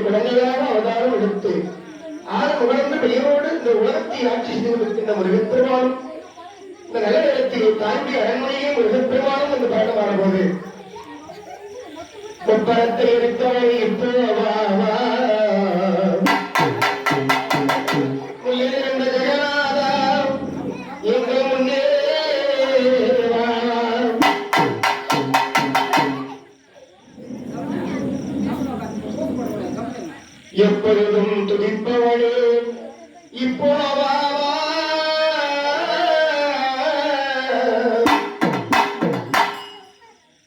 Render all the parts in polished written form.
குழந்தையாக அவதாரம் எடுத்து ஆறு உணர்ந்து வெளியோடு இந்த உலகத்தை ஆட்சி செய்து கொண்டிருக்கின்ற முருகப்பெருமானும் இந்த நல்ல இடத்தை தாண்டி அரண்மனையும் முருகப்பெருமானும் என்று பாடமான போது கொப்பரத்தை எடுத்தவரை இப்போ ஜெகநாதா எங்கள் முன்னே எப்பொழுதும் துதிப்பவளே இப்போ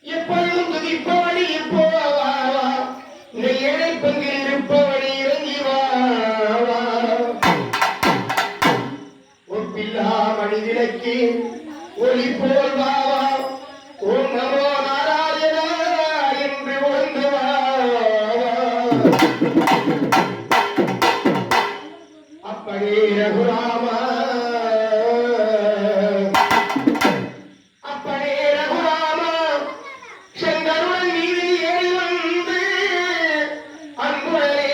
எப்பொழுதும் துதிப்பவளே இப்போ இந்த ஏழை பங்கில் இருப்பவளே இறங்கி ஒப்பில்லா மணி விளக்கி ஒளி போல் வாவா ஓம் நமோ நாராயணா என்று உணர்ந்து அப்படி ரகுராமா செங்கருடன் மீது ஏறி வந்து அன்புடனே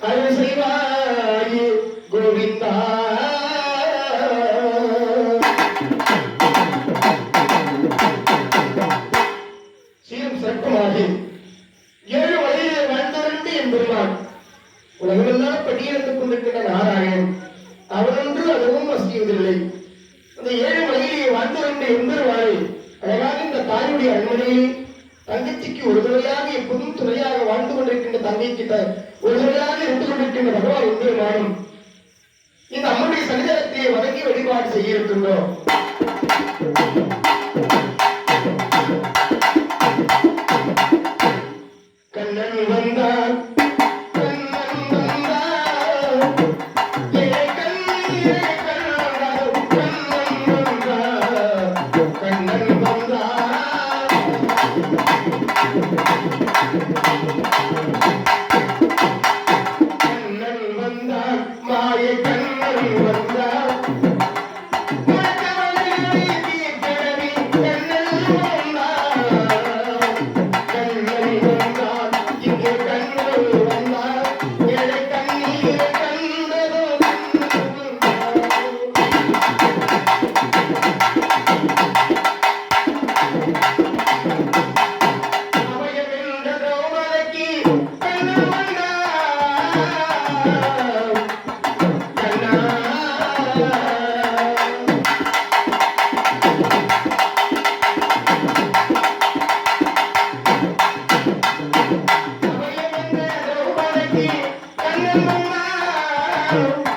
அருள் செய்வாய் கோவிந்தா சீரும் சிறப்புமாக ஏழு வழியிலே வாழ்ந்தவரண்டு என்பதுதான் உலகமெல்லாம் படியெடுத்துக் கொண்டிருக்கின்ற நாராயணன் அவனொன்று அதுவும் வசிக்குவதில்லை. அந்த ஏழு வழியிலே வாழ்ந்தவரண்டு என்பதுவாறு அழகாக இந்த தாயுடைய அரண்மனையில் தங்கச்சிக்கு ஒரு துறையாக எப்போதும் துணையாக வாழ்ந்து கொண்டிருக்கின்ற தங்கை கிட்ட ஒரு துறையாக இருந்து கொண்டிருக்கின்ற பகவான் எம்பெருமானும் இந்த அம்மனுடைய சன்னிதானத்தை வணங்கி வழிபாடு செய்ய இருக்கின்றோம். கண்ணன் வந்தான் மாய கண்ணன் வந்தார் Thank you.